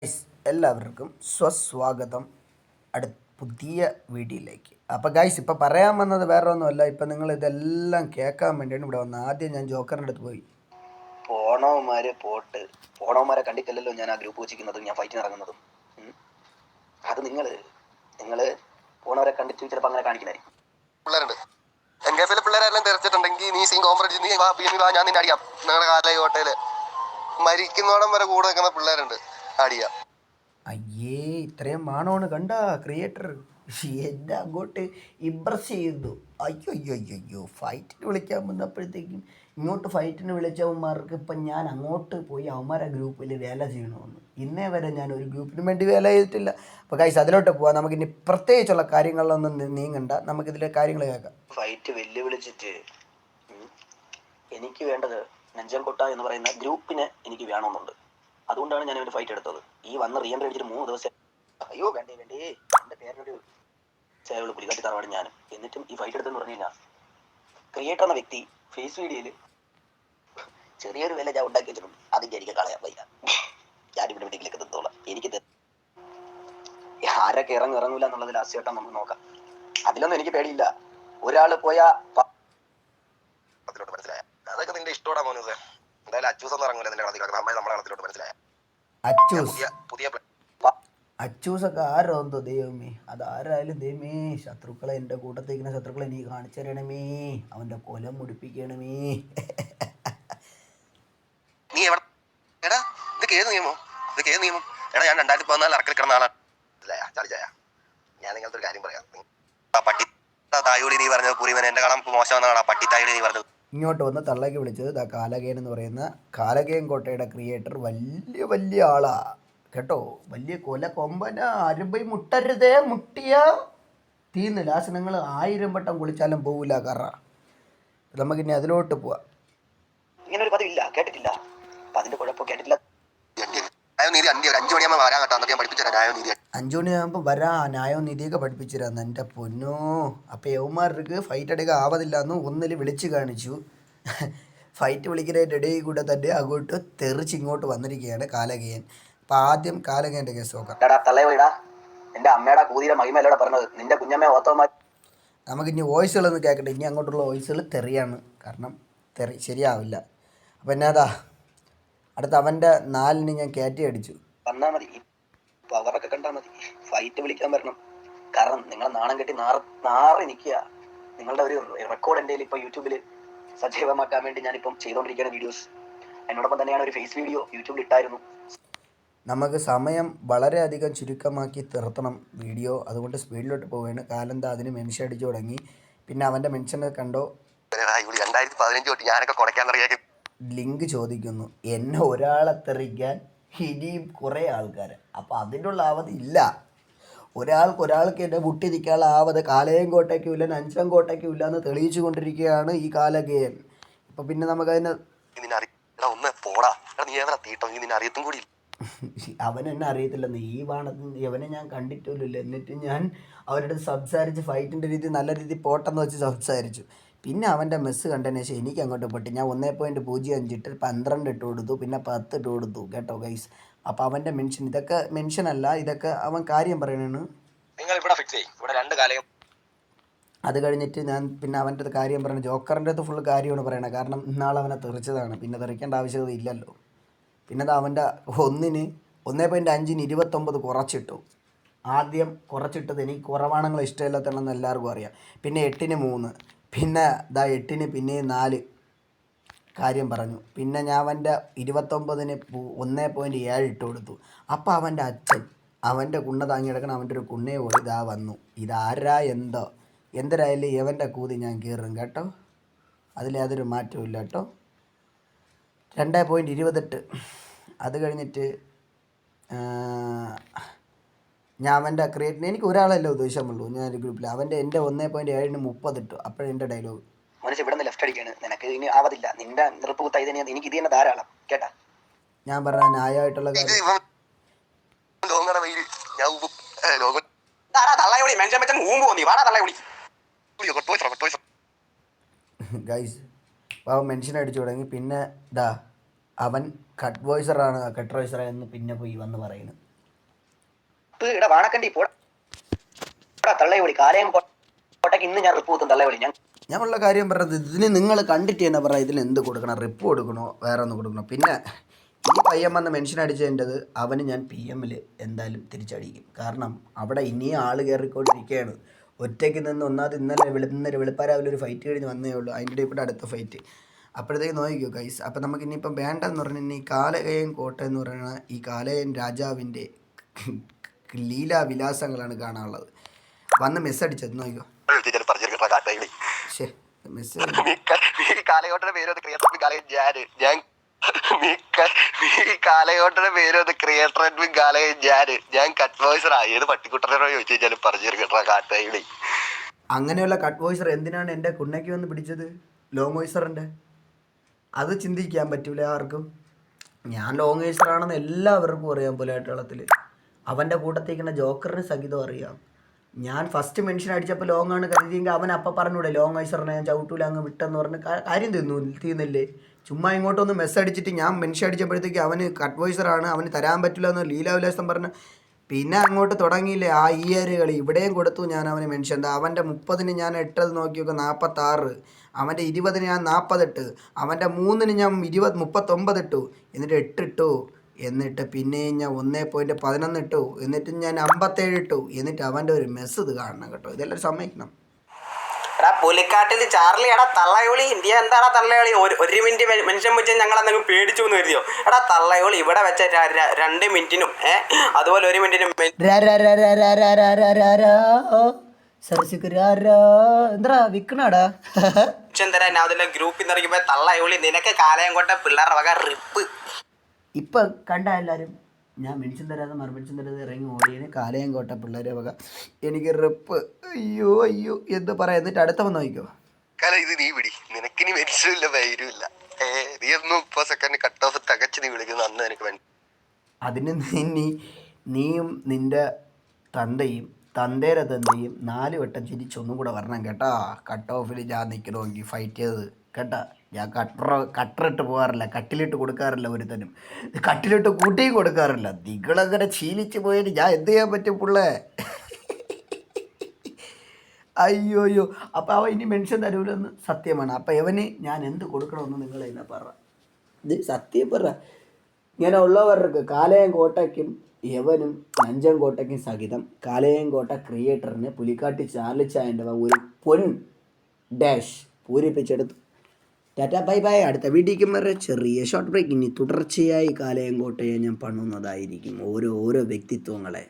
Guys, എല്ലാവർക്കും സ്വസ്വാഗതം പുതിയ വീഡിയോയിലേക്ക്. അപ്പോൾ ഗൈസ്, ഇപ്പോൾ പറയാൻ വന്നത് വേറെ ഒന്നുമല്ല. ഇപ്പം നിങ്ങൾ ഇതെല്ലാം കേൾക്കാൻ വേണ്ടിയാണ് ഇവിടെ വന്നത്. ആദ്യം ഞാൻ ജോക്കറിൻ്റെ അടുത്ത് പോയി. പോണവന്മാരെ കണ്ടിട്ടില്ലല്ലോ ഞാൻ ആ ഗ്രൂപ്പ് വെച്ചിരിക്കുന്നതും ഞാൻ ഫൈറ്റിന് ഇറങ്ങുന്നതും. അത് നിങ്ങൾ പോണവരെ കണ്ടിട്ട് ചിലപ്പോൾ അങ്ങനെ കാണിക്കുന്നതായിരിക്കും. പിള്ളേരുണ്ട് എൻഗേഫിലെ പിള്ളേരെല്ലാം തെരച്ചിട്ടുണ്ടെങ്കിൽ നീ സീൻ കോമ്പറേറ്റ് നീ വാ ഞാൻ നിന്നെ അടിയാം. നിങ്ങളുടെ കാലായി ഹോട്ടല് മരിക്കുന്നോടം വരെ കൂടെ വെക്കുന്ന പിള്ളേരുണ്ട്, അടിയാം. അയ്യേ, ഇത്രയും മാണോണ് കണ്ട ക്രിയേറ്റർ എന്നെ അങ്ങോട്ട് ഇമ്പ്രസ് ചെയ്തു. അയ്യോ അയ്യോ അയ്യോ അയ്യോ, ഫൈറ്റിന് വിളിക്കാൻ വന്നപ്പോഴത്തേക്കും ഇങ്ങോട്ട് ഫൈറ്റിന് വിളിച്ചവന്മാർക്ക് ഇപ്പം ഞാൻ അങ്ങോട്ട് പോയി അവന്മാരെ ഗ്രൂപ്പിൽ വേല ചെയ്യണമെന്ന്. ഇന്നേ വരെ ഞാൻ ഒരു ഗ്രൂപ്പിന് വേണ്ടി വേല ചെയ്തിട്ടില്ല. അപ്പോൾ ഗൈസ്, അതിലോട്ട് പോവാം. നമുക്കിനി പ്രത്യേകിച്ചുള്ള കാര്യങ്ങളിലൊന്നും നീങ്ങണ്ട, നമുക്കിതിലെ കാര്യങ്ങൾ കേൾക്കാം. ഫൈറ്റ് വെല്ലുവിളിച്ചിട്ട് എനിക്ക് വേണ്ടത് നെഞ്ചംകൊട്ട എന്ന് പറയുന്ന ഗ്രൂപ്പിനെ എനിക്ക് വേണമെന്നുണ്ട്. അതുകൊണ്ടാണ് ഞാൻ ഇവന്റെ ഫൈറ്റ് എടുത്തത്. ഈ വന്ന് റീഎൻട്രി അടിച്ചിട്ട് 3 ദിവസം അയ്യോ വേണ്ടേ എന്റെ പേരിനൊരു ചേവള് പുലികാട്ടി തറവാട് ഞാനും. എന്നിട്ടും ഈ ഫൈറ്റ് എടുത്തെന്ന് പറഞ്ഞു കഴിഞ്ഞാൽ ക്രിയേറ്റർ എന്ന വ്യക്തി ഫേസ് വീഡിയോയിൽ ചെറിയൊരു വില ഞാൻ ഉണ്ടാക്കി വെച്ചിട്ടുണ്ട്. അതിന്റെ എനിക്ക് കളയാൻ വയ്യ. ഞാനിവിടെ വീട്ടിലേക്ക് എത്തോളാം. എനിക്ക് ആരൊക്കെ ഇറങ്ങൂല എന്നുള്ളത് ലാസ്റ്റ് ആയിട്ടാണ് നമുക്ക് നോക്കാം. അതിലൊന്നും എനിക്ക് പേടിയില്ല. ഒരാള് പോയാ അതിലോട്ട് മനസ്സിലായ അതൊക്കെ നിന്റെ ഇഷ്ടോടാ മോനൂസേ. എന്തായാലും അച്ചൂസൊന്നും ഇറങ്ങൂല നിന്റെ കളത്തിലൊക്കെ. നമ്മുടെ കളത്തിലോട്ട് മനസ്സിലായ അച്ചൂസൊക്കെ ആരോന്തോ ദൈവമേ, അതാരായാലും ദൈവമേ, ശത്രുക്കളെ എൻ്റെ കൂട്ടത്തേക്കുന്ന ശത്രുക്കളെ നീ കാണിച്ചു തരണമേ, അവൻ്റെ കൊലം മുടിപ്പിക്കണമേ. നീ എവിടെ എടാ ഇതൊക്കെ ഏത് നിയമം എടാ? ഞാൻ 2014 ഇറക്കിൽ കിടന്ന ആളാണ്. ഞാൻ നിങ്ങളുടെ ഒരു കാര്യം പറയാം. പട്ടി തായോളി നീ പറഞ്ഞത് കുറിവൻ എന്റെ കളം മോശമെന്നാണ് പട്ടി തായോളി നീ പറഞ്ഞത്. ഇങ്ങോട്ട് വന്ന് തള്ളയ്ക്ക് വിളിച്ചത് കാലകേൻ എന്ന് പറയുന്ന കാലകേൻ കോട്ടയുടെ ക്രിയേറ്റർ. വലിയ ആളാ കേട്ടോ, വലിയ കൊല കൊമ്പന. അരുമ്പൈ മുട്ടരുതേ, മുട്ടിയ തീന്ന് ലാസ്റ്റ് നിങ്ങൾ 1000 വട്ടം കുളിച്ചാലും പോവില്ല കറ. നമുക്കിനി അതിലോട്ട് പോവാം. ഇങ്ങനെ ഒരു പതിവില്ല, കേട്ടിട്ടില്ല. അപ്പൊ അതിന്റെ കുഴപ്പം കേട്ടിട്ടില്ല. 5 മണിയാകുമ്പോൾ വരാ ന്യായവും നീതിയൊക്കെ പഠിപ്പിച്ചു തരാന്ന് എൻ്റെ പൊന്നോ. അപ്പോൾ യവന്മാർക്ക് ഫൈറ്റ് എടുക്കാൻ ആവതില്ലാന്ന് ഒന്നിൽ വിളിച്ച് കാണിച്ചു. ഫൈറ്റ് വിളിക്കുന്നതിൻ്റെ ഇടയിൽ കൂടെ തന്നെ അങ്ങോട്ട് തെറിച്ചിങ്ങോട്ട് വന്നിരിക്കുകയാണ് കാലകേയൻ. അപ്പം ആദ്യം കാലകേൻ്റെ കേസ് നോക്കാം. നമുക്കിനി വോയിസുകളൊന്നും കേൾക്കട്ടെ. ഇനി അങ്ങോട്ടുള്ള വോയിസുകൾ തെറിയാണ്, കാരണം തെറി ശരിയാവില്ല. അപ്പം എന്നാതാ അടുത്ത അവൻ്റെ 4 ഞാൻ കയറ്റി അടിച്ചു. വന്നാൽ മതി, പവറൊക്കെ കണ്ടാൽ മതി, ഫൈറ്റ് വിളിക്കാൻ വരണം. കാരണം നിങ്ങൾ നാണം കെട്ടി നാറി നിൽക്കുക. നിങ്ങളുടെ ഒരു റെക്കോർഡ് എൻ്റെ ഇപ്പൊ യൂട്യൂബിൽ സജീവമാക്കാൻ വേണ്ടി ഞാനിപ്പം ചെയ്തുകൊണ്ടിരിക്കുന്ന വീഡിയോസ്. എന്നോടൊപ്പം തന്നെയാണ് ഒരു ഫേസ് വീഡിയോ യൂട്യൂബിൽ ഇട്ടായിരുന്നു. നമുക്ക് സമയം വളരെയധികം ചുരുക്കമാക്കി നിർത്തണം വീഡിയോ, അതുകൊണ്ട് സ്പീഡിലോട്ട് പോവുകയാണ്. കാലെന്താ അതിന് മെൻഷൻ അടിച്ചു തുടങ്ങി. പിന്നെ അവൻ്റെ മെൻഷനെ കണ്ടോ, 2015 തൊട്ട് ഞാനൊക്കെ കുറയ്ക്കാൻ തുടങ്ങിയ ലിങ്ക് ചോദിക്കുന്നു. എന്നെ ഒരാളെ തെറിക്കാൻ ഇനിയും കുറേ ആൾക്കാർ. അപ്പോൾ അതിനുള്ള ആവത് ഇല്ല. ഒരാൾക്ക് എന്നെ മുട്ടി നിൽക്കാനുള്ള ആവത് കാലയം കോട്ടയ്ക്കും ഇല്ല, നഞ്ചം കോട്ടയ്ക്കും ഇല്ല എന്ന് തെളിയിച്ചു കൊണ്ടിരിക്കുകയാണ് ഈ കാലകേയൻ. അപ്പം പിന്നെ നമുക്കതിന് അവൻ എന്നെ അറിയത്തില്ലെന്ന് ഈ വാണത്തിന് അവനെ ഞാൻ കണ്ടിട്ടില്ല. എന്നിട്ട് ഞാൻ അവരുടെ സംസാരിച്ച് ഫൈറ്റിൻ്റെ രീതി നല്ല രീതിയിൽ പോട്ടെന്ന് വെച്ച് സംസാരിച്ചു. പിന്നെ അവൻ്റെ മെസ്സ് കണ്ടതിന് ശേഷം എനിക്ക് അങ്ങോട്ട് പൊട്ടി. ഞാൻ 1.05 ഇട്ട് 12 ഇട്ട് കൊടുത്തു, പിന്നെ 10 ഇട്ട് കൊടുത്തു കേട്ടോ ഗൈസ്. അപ്പോൾ അവൻ്റെ മെൻഷൻ ഇതൊക്കെ മെൻഷനല്ല, ഇതൊക്കെ അവൻ കാര്യം പറയണാണ്. അത് കഴിഞ്ഞിട്ട് ഞാൻ പിന്നെ അവൻ്റെ അടുത്ത് കാര്യം പറയണം. ജോക്കറിൻ്റെ അടുത്ത് ഫുള്ള് കാര്യമാണ് പറയണത്, കാരണം ഇന്നാൾ അവനെ തെറിച്ചതാണ്. പിന്നെ തെറിക്കേണ്ട ആവശ്യകത ഇല്ലല്ലോ. പിന്നെ അത് അവൻ്റെ 1.5ന് 29 കുറച്ചിട്ടു. ആദ്യം കുറച്ചിട്ടത് എനിക്ക് കുറവാണെങ്കിൽ ഇഷ്ടമില്ലാത്തതെന്ന് എല്ലാവർക്കും അറിയാം. പിന്നെ 8ന് 3, പിന്നെ 8ന് പിന്നെ 4 കാര്യം പറഞ്ഞു. പിന്നെ ഞാൻ അവൻ്റെ 29ന് 1.7 ഇട്ട് കൊടുത്തു. അപ്പോൾ അവൻ്റെ അച്ഛൻ അവൻ്റെ കുണ്ണ താങ്ങി കിടക്കണം. അവൻ്റെ ഒരു കുണ്ണയെ പോയി ഇതാ വന്നു. ഇതാരാ എന്തരായാലും ഇവൻ്റെ കൂതി ഞാൻ കീറും കേട്ടോ, അതിലേതൊരു മാറ്റവും ഇല്ല കേട്ടോ. 2.28. അത് കഴിഞ്ഞിട്ട് ഞാൻ അവൻ്റെ ക്രിയേറ്റിന് എനിക്ക് ഒരാളല്ലേ ഉദ്ദേശമുള്ളൂ. ഞാനൊരു ഗ്രൂപ്പിൽ അവൻ്റെ എൻ്റെ 1.7ന് 30 ഇട്ടു. അപ്പോഴെൻ്റെ ഡയലോഗ് ഇവിടെ ലെഫ്റ്റ് അടിക്കാണ്, നിനക്ക് ഇനി ആവതില്ല, നിന്റെ നിറപ്പ് കുത്തായി എനിക്ക് ഇത് തന്നെ ധാരാളം കേട്ടാ. ഞാൻ പറഞ്ഞ ന്യായമായിട്ടുള്ള കാര്യം. ഗൈസ്, അവൻ മെൻഷൻ അടിച്ചു തുടങ്ങി. പിന്നെ അവൻ കട്ട് വോയിസറാണ് എന്ന് പിന്നെ പോയി വന്ന് പറയുന്നു. ഇവിടെ വാണക്കണ്ടി പോടാ തള്ളയോളി കാലയം കോട്ടയ്ക്ക് ഇന്ന് ഞാൻ റിപ്പ് കൂത്തും തള്ളയോളി ഞാൻ ഉള്ള കാര്യം പറഞ്ഞത് ഇതിന് നിങ്ങൾ കണ്ടിട്ട് തന്നെ പറയാം ഇതിന് എന്ത് കൊടുക്കണം, റിപ്പ് കൊടുക്കണോ വേറെ ഒന്ന് കൊടുക്കണോ. പിന്നെ ഈ പയ്യൻ വന്ന് മെൻഷൻ അടിച്ചതിൻ്റെത് അവന് ഞാൻ PM-ൽ എന്തായാലും തിരിച്ചടിക്കും. കാരണം അവിടെ ഇനിയും ആൾ കയറിക്കൊണ്ടിരിക്കുകയാണ്. ഒറ്റയ്ക്ക് നിന്ന് ഒന്നാമത് ഇന്നലെ വെളുപ്പാരാവിലെ ഒരു ഫൈറ്റ് കഴിഞ്ഞ് വന്നേ ഉള്ളൂ. അതിൻ്റെ ഇവിടെ അടുത്ത ഫൈറ്റ് അപ്പോഴത്തേക്ക് നോക്കിക്കോ ഗൈസ്. അപ്പം നമുക്ക് ഇനിയിപ്പം വേണ്ടതെന്ന് പറഞ്ഞാൽ ഈ കാലകയൻ കോട്ട എന്ന് പറയുന്ന ഈ കാലകയൻ രാജാവിൻ്റെ ലീലാവിലാസങ്ങളാണ് കാണാനുള്ളത്. വന്ന് മെസ്സ് അടിച്ചത് നോക്കിക്കോ. കാലഘട്ടയുടെ പേരൊന്ന് ക്രിയേറ്റർ ഞാൻ കട്ട് വോയിസറാ. ഏത് പട്ടിക്കുട്ടനോട് ചോദിച്ചു കഴിഞ്ഞാലും പറഞ്ഞിരിക്കട്ടാ കാട്ടായി. അങ്ങനെയുള്ള കട്ട് വോയിസർ എന്തിനാണ് എൻ്റെ കുണ്ണയ്ക്ക് വന്ന് പിടിച്ചത്? ലോങ് വോയിസറിൻ്റെ അത് ചിന്തിക്കാൻ പറ്റൂല ആർക്കും. ഞാൻ ലോങ് വോയിസറാണെന്ന് എല്ലാവർക്കും അറിയാം. പുലാട്ടളത്തിൽ അവൻ്റെ കൂട്ടത്തേക്കുന്ന ജോക്കറിന് സഹിതം അറിയാം. ഞാൻ ഫസ്റ്റ് മെൻഷൻ അടിച്ചപ്പോൾ ലോങ് ആണ് കരുതിയെങ്കിൽ അവൻ അപ്പം പറഞ്ഞൂടെ ലോങ് വോയിസറിനെ ഞാൻ ചവിട്ടൂല അങ്ങ് വിട്ടെന്ന് പറഞ്ഞ് കാര്യം തീർന്നില്ലേ. ചുമ്മാ ഇങ്ങോട്ടൊന്ന് മെസ്സ് അടിച്ചിട്ട് ഞാൻ മെൻഷൻ അടിച്ചപ്പോഴത്തേക്ക് അവന് കട്ട് വോയിസറാണ്, അവന് തരാൻ പറ്റില്ല എന്ന് ലീലാവിലാസം പറഞ്ഞ് പിന്നെ അങ്ങോട്ട് തുടങ്ങിയില്ലേ ആ കളി. ഇവിടെയും കൊടുത്തു ഞാൻ അവന് മെൻഷൻ. എന്താ അവൻ്റെ 30-ന് ഞാൻ ഇട്ടത് നോക്കിയൊക്കെ 46, അവൻ്റെ 20-ന് ഞാൻ 40 ഇട്ട്, അവൻ്റെ 3-ന് ഞാൻ 39 ഇട്ടു, എന്നിട്ട് 8 ഇട്ടു, എന്നിട്ട് പിന്നെയും ഞാൻ 1.11 ഇട്ടു, എന്നിട്ട് ഞാൻ 57 ഇട്ടു, എന്നിട്ട് അവൻ്റെ ഒരു മെസ്സ് ഇത് കാണണം കേട്ടോ. ഇതെല്ലാം സമ്മതിക്കണം. എടാ പുലിക്കാട്ടിൽ ചാർലി, എടാ തള്ളയോളി ഇന്ത്യ എന്താടാ തള്ളയോളി? ഒരു മിനിറ്റ് മനുഷ്യൻ വെച്ചാൽ ഞങ്ങൾ എന്തെങ്കിലും പേടിച്ചു എന്ന് കരുതിയോ? എടാ തള്ളയോളി ഇവിടെ വെച്ച 2 മിനിറ്റിനും അതുപോലെ 1 മിനിറ്റിനും എന്താ വിക്കണാടാ തരാൻ അതിലെ ഗ്രൂപ്പിൽ നിന്ന് ഇറങ്ങിയപ്പോ തള്ളയോളി നിനക്ക് കാലയം കൊണ്ട പിള്ളേരുടെ വക റിപ്പ്. ഇപ്പം കണ്ട എല്ലാവരും ഞാൻ മെൻഷൻ തരാതെ മറുമെൻഷൻ തരാതെ ഇറങ്ങി ഓടിയതിന് കാലയം കോട്ട പിള്ളേരെ വക എനിക്ക് റിപ്പ്. അയ്യോ അയ്യോ എന്ത് പറയാം. എന്നിട്ട് അടുത്ത നോക്കിക്കോ. ഇത് നീ പിടി, നിനക്കിനി മെൻഷനില്ല വൈരുമില്ല. നീ ഒന്നും 30 സെക്കൻഡ് കട്ട് ഓഫ് തകച്ച് നീ വിളിക്കുന്നു അന്ന് എനിക്ക് അതിന് നീയും നിൻ്റെ തന്തയും തന്തേരെ തന്തയും 4 വട്ടം ചിരിച്ചൊന്നും കൂടെ വരണം കേട്ടാ. കട്ട് ഓഫിൽ ഞാൻ നിൽക്കണമെങ്കിൽ ഫൈറ്റ് ചെയ്തത് കേട്ടാ. ഞാൻ കട്ടറിട്ട് പോകാറില്ല, കട്ടിലിട്ട് കൊടുക്കാറില്ല, ഒരുത്തനും കട്ടിലിട്ട് കൂട്ടിയും കൊടുക്കാറില്ല. നിങ്ങളങ്ങനെ ശീലിച്ച് പോയിട്ട് ഞാൻ എന്ത് ചെയ്യാൻ പറ്റും പിള്ളേ? അയ്യോ അയ്യോ. അപ്പോൾ അവൻ ഇനി മെൻഷൻ തരൂലെന്ന് സത്യമാണ്. അപ്പോൾ ഇവന് ഞാൻ എന്ത് കൊടുക്കണമെന്ന് നിങ്ങൾ എന്നെ പറ. ഇത് സത്യം പറ. ഇങ്ങനെ ഉള്ളവർക്ക് കാലയം കോട്ടയ്ക്കും യവനും നഞ്ചൻ കോട്ടയ്ക്കും സഹിതം കാലയം കോട്ട ക്രിയേറ്ററിന് പുലിക്കാട്ടി ചാർലിച്ചായൻ്റെ ഒരു പൊൻ ഡാഷ് പൂരിപ്പിച്ചെടുത്തു. Tata bye bye. അടുത്ത വീഡിയോയ്ക്ക് വരെ ചെറിയ ഷോർട്ട് ബ്രേക്ക്. ഇനി തുടർച്ചയായി കാലയം കോട്ടയെ ഞാൻ പണുന്നതായിരിക്കും ഓരോ വ്യക്തിത്വങ്ങളെ.